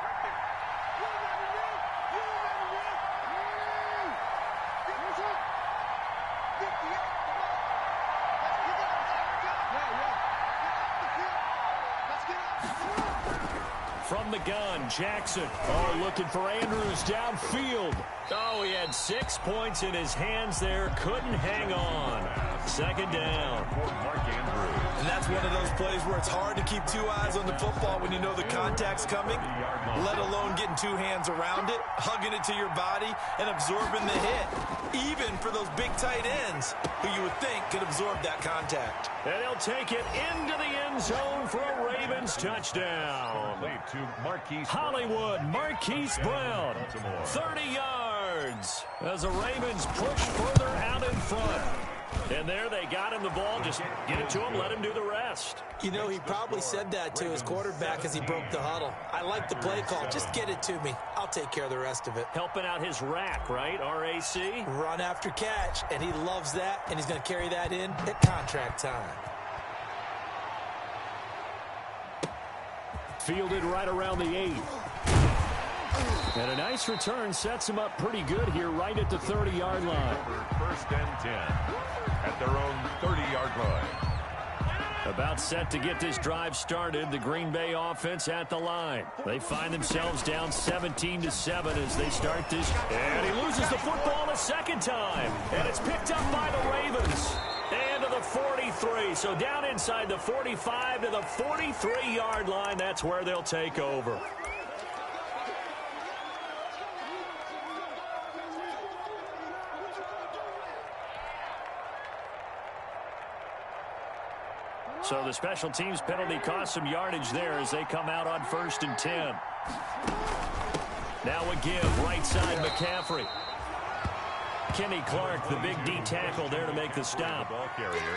From the gun, Jackson. Oh, looking for Andrews downfield. Oh, he had 6 points in his hands there. Couldn't hang on. 2nd down. Mark Andrews. And that's one of those plays where it's hard to keep 2 eyes on the football when you know the contact's coming, let alone getting 2 hands around it, hugging it to your body, and absorbing the hit. Even for those big tight ends who you would think could absorb that contact. And he'll take it into the end zone for a Ravens touchdown. To Marquise Hollywood, Marquise Brown, 30 yards as the Ravens push further out in front. And there they got him the ball. Just get it to him, let him do the rest. You know, he probably said that to his quarterback as he broke the huddle. I like the play call. Just get it to me. I'll take care of the rest of it. Helping out his rack, right? RAC? Run after catch, and he loves that, and he's going to carry that in at contract time. Fielded right around the 8. And a nice return sets him up pretty good here right at the 30-yard line. 1st and 10 at their own 30-yard line. About set to get this drive started, the Green Bay offense at the line. They find themselves down 17-7 as they start this. And he loses the football a second time. And it's picked up by the Ravens. And to the 43. So down inside the 45 to the 43-yard line. That's where they'll take over. So the special teams penalty cost some yardage there as they come out on 1st and 10. Now a give, right side McCaffrey. Kenny Clark, the big D tackle there to make the stop.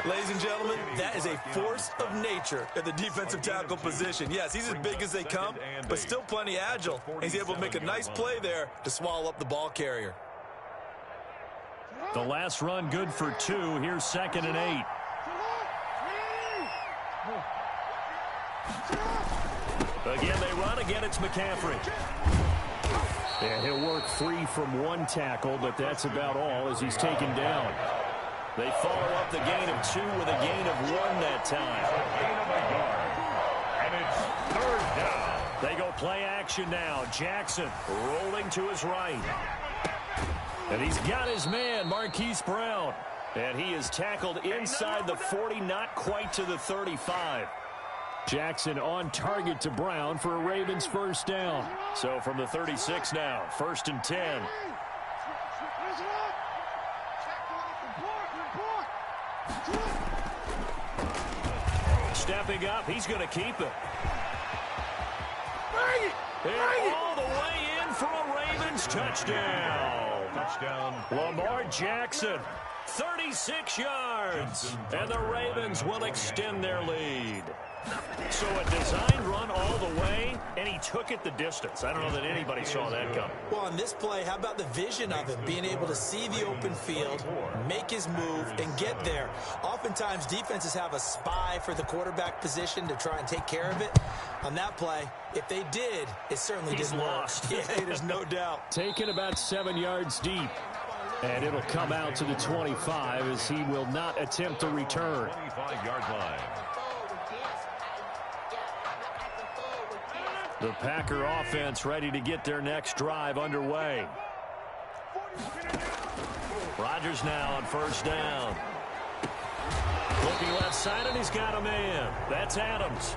Ladies and gentlemen, that is a force of nature at the defensive tackle position. Yes, he's as big as they come, but still plenty agile. He's able to make a nice play there to swallow up the ball carrier. The last run good for 2. Here's 2nd and 8. Again, they run. Again, it's McCaffrey. And he'll work free from 1 tackle, but that's about all as he's taken down. They follow up the gain of 2 with a gain of 1 that time. And it's 3rd down. They go play action now. Jackson rolling to his right. And he's got his man, Marquise Brown. And he is tackled inside the 40, not quite to the 35. Jackson on target to Brown for a Ravens 1st down. So from the 36 now, 1st and 10. Stepping up, he's going to keep it. And all the way in for a Ravens touchdown. Touchdown. Lamar Jackson. 36 yards, and the Ravens will extend their lead. So a designed run all the way, and he took it the distance. I don't know that anybody saw that coming. Well, on this play, how about the vision of him, being able to see the open field, make his move, and get there. Oftentimes, defenses have a spy for the quarterback position to try and take care of it. On that play, if they did, it certainly didn't lost. work. Yeah, there's no doubt. Taken about 7 yards deep. And it'll come out to the 25 as he will not attempt to return. 25-yard line. The Packer offense ready to get their next drive underway. Rodgers now on first down. Looking left side, and he's got a man. That's Adams.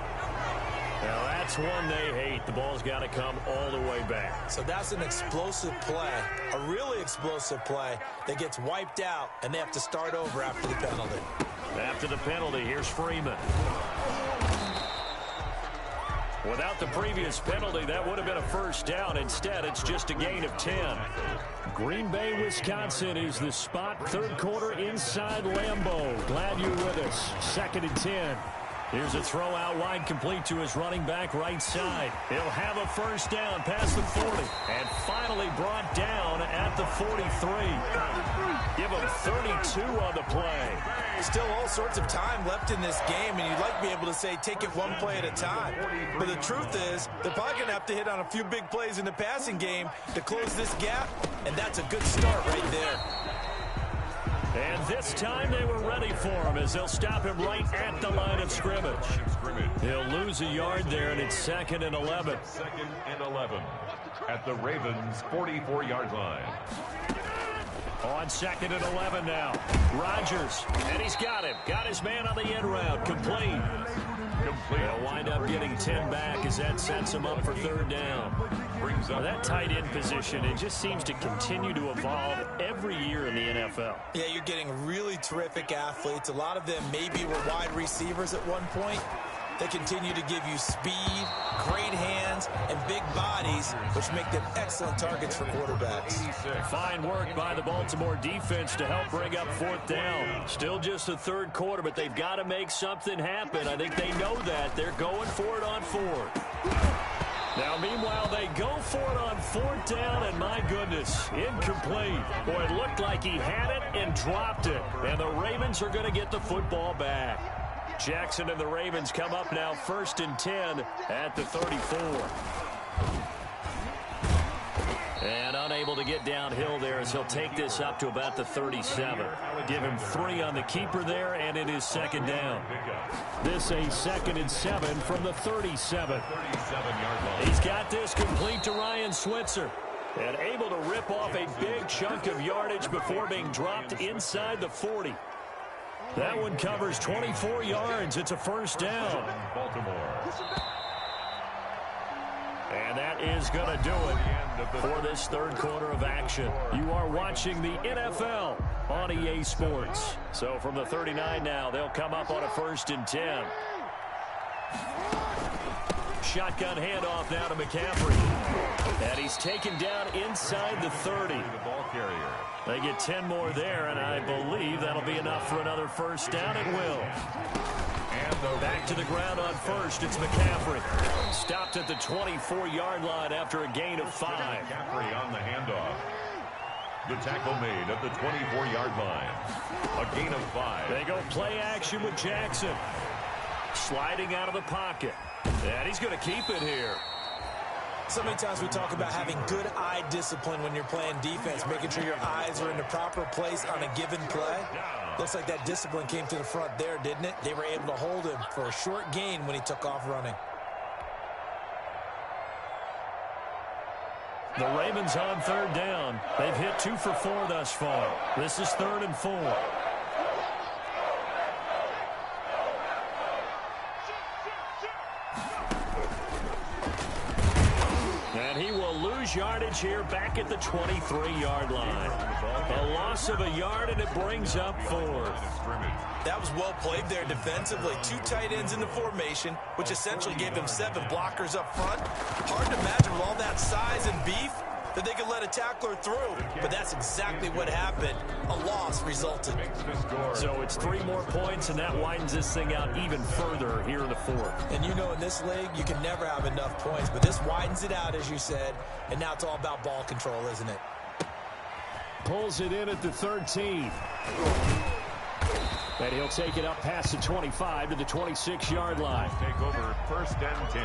Now that's one they hate. The ball's got to come all the way back. So that's an explosive play, a really explosive play that gets wiped out, and they have to start over after the penalty. After the penalty, here's Freeman. Without the previous penalty, that would have been a first down. Instead, it's just a gain of 10. Green Bay, Wisconsin is the spot. Third quarter inside Lambeau. Glad you're with us. 2nd and 10. Here's a throw out wide, complete to his running back right side. He'll have a first down past the 40. And finally brought down at the 43. Give him 32 on the play. Still all sorts of time left in this game, and you'd like to be able to say take it one play at a time. But the truth is, they're probably going to have to hit on a few big plays in the passing game to close this gap, and that's a good start right there. And this time they were ready for him as they'll stop him right at the line of scrimmage. He'll lose a yard there, and it's 2nd and 11. 2nd and 11 at the Ravens' 44-yard line. On 2nd and 11 now. Rodgers, and he's got him. Got his man on the end route. Complete. He'll wind up getting 10 back as that sets him up for third down. Now that tight end position, it just seems to continue to evolve every year in the NFL. Yeah, you're getting really terrific athletes. A lot of them maybe were wide receivers at one point. They continue to give you speed, great hands, and big bodies, which make them excellent targets for quarterbacks. Fine work by the Baltimore defense to help bring up fourth down. Still just the third quarter, but they've got to make something happen. I think they know that. They're going for it on fourth. Now, meanwhile, they go for it on fourth down, and my goodness, incomplete. Boy, it looked like he had it and dropped it, and the Ravens are going to get the football back. Jackson and the Ravens come up now 1st and 10 at the 34. And unable to get downhill there as he'll take this up to about the 37. Give him 3 on the keeper there, and it is 2nd down. This a 2nd and 7 from the 37. He's got this complete to Ryan Switzer. And able to rip off a big chunk of yardage before being dropped inside the 40. That one covers 24 yards. It's a first down. And that is going to do it for this third quarter of action. You are watching the NFL on EA Sports. So from the 39 now, they'll come up on a 1st and 10. Shotgun handoff now to McCaffrey. And he's taken down inside the 30. They get 10 more there, and I believe that'll be enough for another first down. It will. And back to the ground on first. It's McCaffrey. Stopped at the 24-yard line after a gain of 5. McCaffrey on the handoff. The tackle made at the 24-yard line. A gain of 5. They go play action with Jackson. Sliding out of the pocket. And he's going to keep it here. So many times we talk about having good eye discipline when you're playing defense, making sure your eyes are in the proper place on a given play. Looks like that discipline came to the front there, didn't it? They were able to hold him for a short gain when he took off running. The Ravens on third down. They've hit 2 for 4 thus far. This is 3rd and 4. And he will lose yardage here back at the 23-yard line. A loss of a yard, and it brings up 4th. That was well played there defensively. 2 tight ends in the formation, which essentially gave him 7 blockers up front. Hard to imagine with all that size and beef, that they could let a tackler through. But that's exactly what happened. A loss resulted. So it's 3 more points, and that widens this thing out even further here in the 4th. And you know, in this league, you can never have enough points. But this widens it out, as you said. And now it's all about ball control, isn't it? Pulls it in at the 13. And he'll take it up past the 25 to the 26-yard line. Take over 1st and 10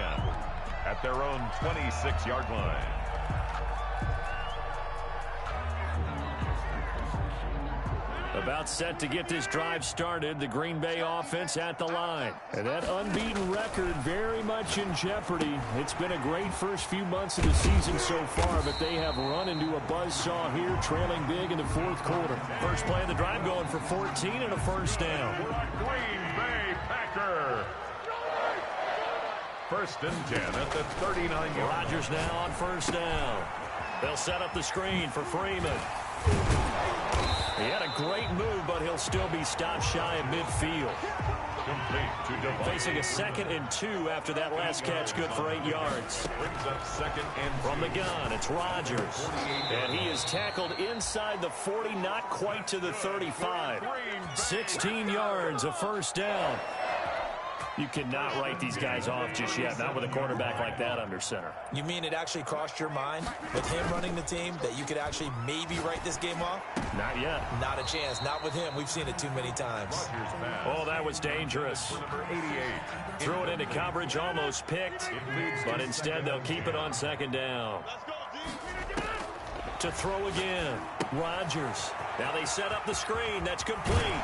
at their own 26-yard line. About set to get this drive started, the Green Bay offense at the line. And that unbeaten record very much in jeopardy. It's been a great first few months of the season so far, but they have run into a buzzsaw here, trailing big in the 4th quarter. First play of the drive going for 14 and a first down. Green Bay Packer. 1st and 10 at the 39-yard line. Rodgers now on first down. They'll set up the screen for Freeman. He had a great move, but he'll still be stopped shy of midfield. Complete to Devontae. Facing a 2nd and 2 after that last catch, good for 8 yards. Brings up 2nd and 2. From the gun, it's Rodgers. And he is tackled inside the 40, not quite to the 35. 16 yards, a first down. You cannot write these guys off just yet, not with a quarterback like that under center. You mean it actually crossed your mind with him running the team that you could actually maybe write this game off? Not yet. Not a chance. Not with him. We've seen it too many times. Oh, that was dangerous. Number 88. Threw it into coverage, almost picked, but instead they'll keep it on 2nd down. To throw again, Rodgers. Now they set up the screen. That's complete.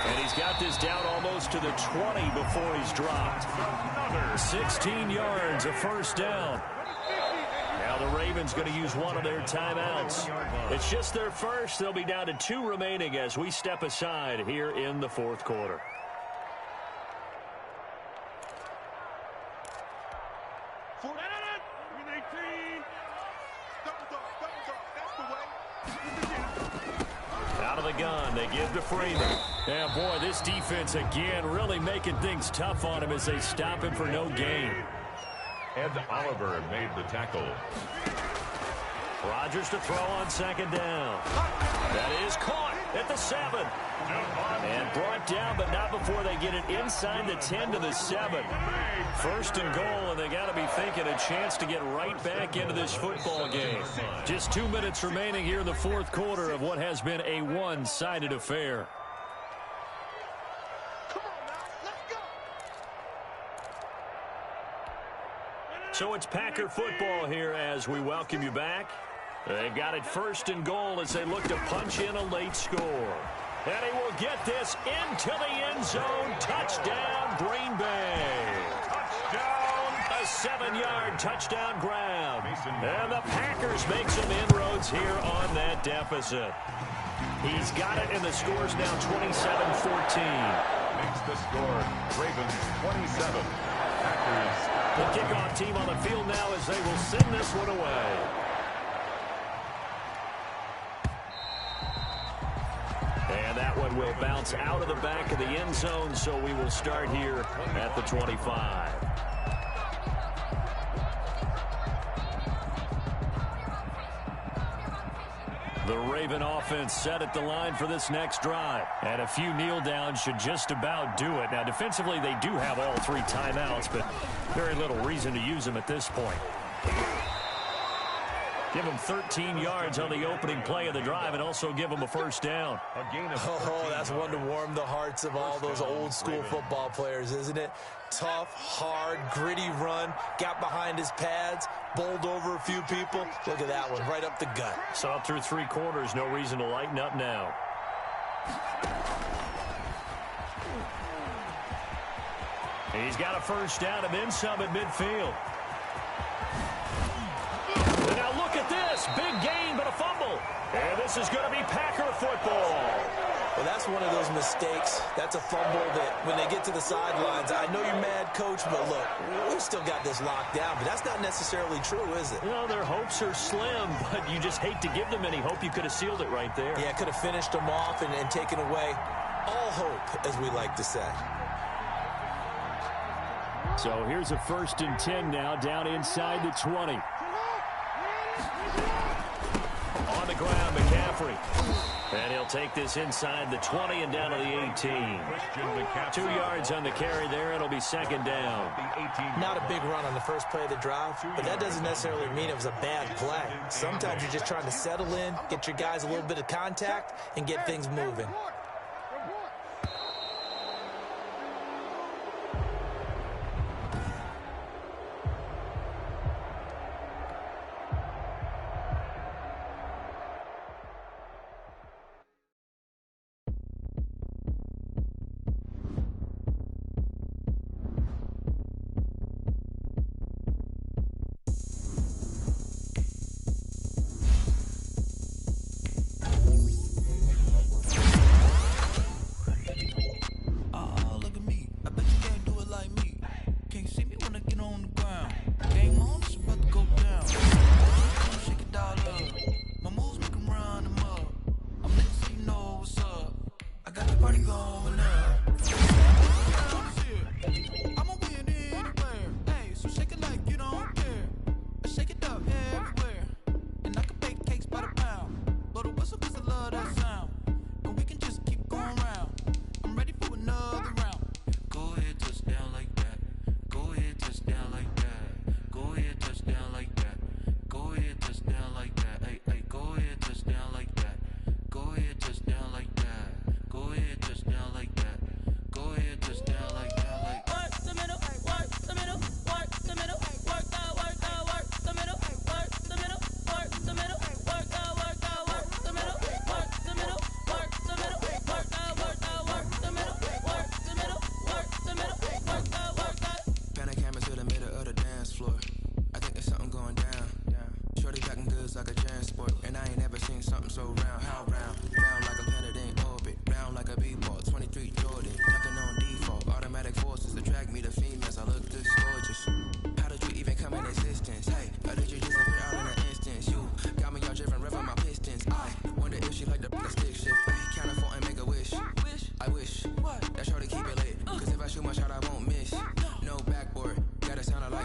And he's got this down almost to the 20 before he's dropped. 16 yards, a first down. Now the Ravens going to use one of their timeouts. It's just their first. They'll be down to 2 remaining as we step aside here in the 4th quarter. Out of the gun, they give to Freeman. Yeah, boy, this defense again really making things tough on him as they stop him for no gain. Ed Oliver made the tackle. Rodgers to throw on 2nd down. That is caught at the 7. And brought down, but not before they get it inside the 10 to the 7. 1st and goal, and they got to be thinking a chance to get right back into this football game. Just 2 minutes remaining here in the 4th quarter of what has been a one-sided affair. So it's Packer football here as we welcome you back. They've got it 1st and goal as they look to punch in a late score. And he will get this into the end zone. Touchdown, Green Bay. Touchdown. A 7-yard touchdown grab. And the Packers make some inroads here on that deficit. He's got it, and the score's now 27-14. Makes the score. Ravens 27. Packers. The kickoff team on the field now as they will send this one away. And that one will bounce out of the back of the end zone, so we will start here at the 25. The Raven offense set at the line for this next drive. And a few kneel downs should just about do it. Now, defensively, they do have all 3 timeouts, but very little reason to use them at this point. Give them 13 yards on the opening play of the drive and also give them a first down. Oh, that's one to warm the hearts of all those old school football players, isn't it? Tough, hard, gritty run, got behind his pads, bowled over a few people. Look at that one, right up the gut. Saw through 3 quarters, no reason to lighten up now. He's got a first down and then some at midfield. And now look at this. Big gain, but a fumble. And this is going to be Packer football. Well, that's one of those mistakes. That's a fumble that when they get to the sidelines, I know you're mad, Coach, but look, we've still got this locked down. But that's not necessarily true, is it? You know, their hopes are slim, but you just hate to give them any hope. You could have sealed it right there. Yeah, could have finished them off and taken away all hope, as we like to say. So here's a 1st and 10 now, down inside the 20. McCaffrey. And he'll take this inside the 20 and down to the 18. 2 yards on the carry there. It'll be second down. Not a big run on the first play of the drive, but that doesn't necessarily mean it was a bad play. Sometimes you're just trying to settle in, get your guys a little bit of contact, and get things moving.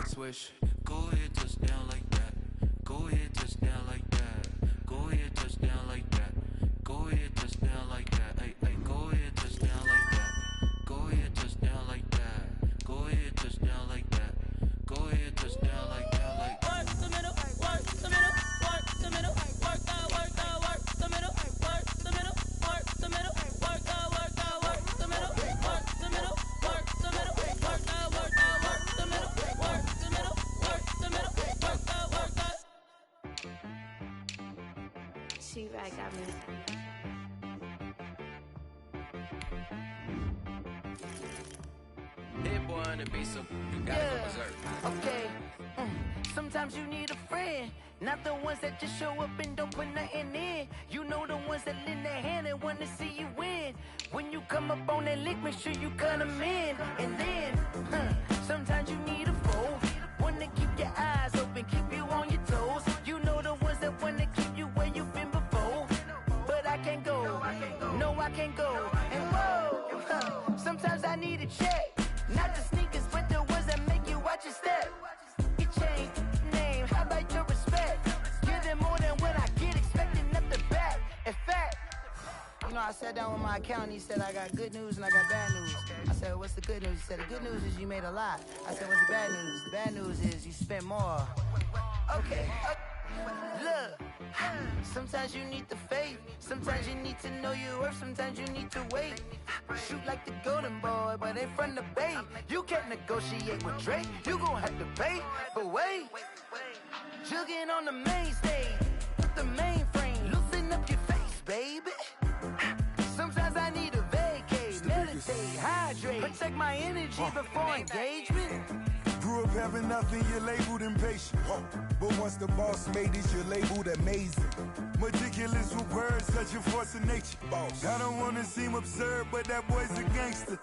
Swish. Go ahead, touchdown like that. Go ahead, touchdown like that. Go ahead, touchdown like that. Go ahead, touchdown like that. Hey, hey, go ahead, touchdown like that. Go ahead, touchdown like that. Go ahead, touchdown like that. Go ahead, touchdown like that. Like work the middle, work the middle, work the middle, work the middle, work the middle, work the middle, work the middle, work the middle, work the middle, work the middle, work the middle, work the middle, work the middle, work the middle, work the. She right got me. Hit boy on the beat, so you gotta go berserk. Okay. Sometimes you need a friend, not the ones that just show up and don't put nothing in. You know the ones that lend their hand and want to see you win. When you come up on that lick, make sure you cut them in. And then, sometimes you need a foe, one to keep your eyes open, keep you on your toes. You know the ones that want to keep you where you've been before. But I can't go, no I can't go. And whoa, sometimes I need a check. Not the sneakers, but the ones that make you watch your step. You change name, how about your respect? Give them more than what I get, expecting nothing back. In fact, you know, I sat down with my accountant, he said I got good news and I got bad news. I said, what's the good news? He said, the good news is you made a lot. I said, what's the bad news? The bad news is you spent more. Okay. Look, sometimes you need the faith, sometimes you need to know your worth, sometimes you need to wait. Shoot like the golden boy, but ain't from the bay. You can't negotiate with Drake, you gon' have to pay. But wait, jugging on the main stage, with the mainframe, loosen up your face, baby. Sometimes I need a vacate, meditate, hydrate, protect my energy before engagement. Grew up having nothing, you're labeled impatient. But once the boss made it, you're labeled amazing. Meticulous with words, such a force of nature. I don't wanna seem absurd, but that boy's a gangster.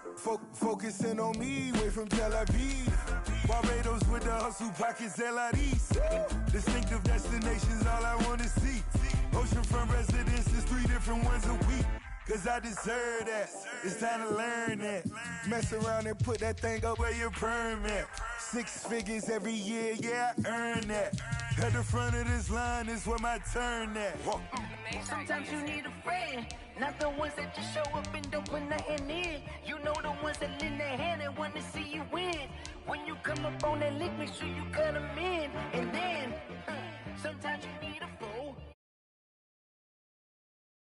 Focusing on me, way from Tel Aviv. Barbados with the hustle pockets, LIDs. Distinctive destinations, all I wanna see. Oceanfront residences, 3 different ones a week. Cause I deserve that, it's time to learn that. Mess around and put that thing up where your perm at. 6 figures every year, yeah, I earn that. At the front of this line is where my turn at. Sometimes you need a friend, not the ones that just show up and don't put nothing in. You know the ones that lend their hand and want to see you win. When you come up on that lick, make sure you cut them in. And then, sometimes you need a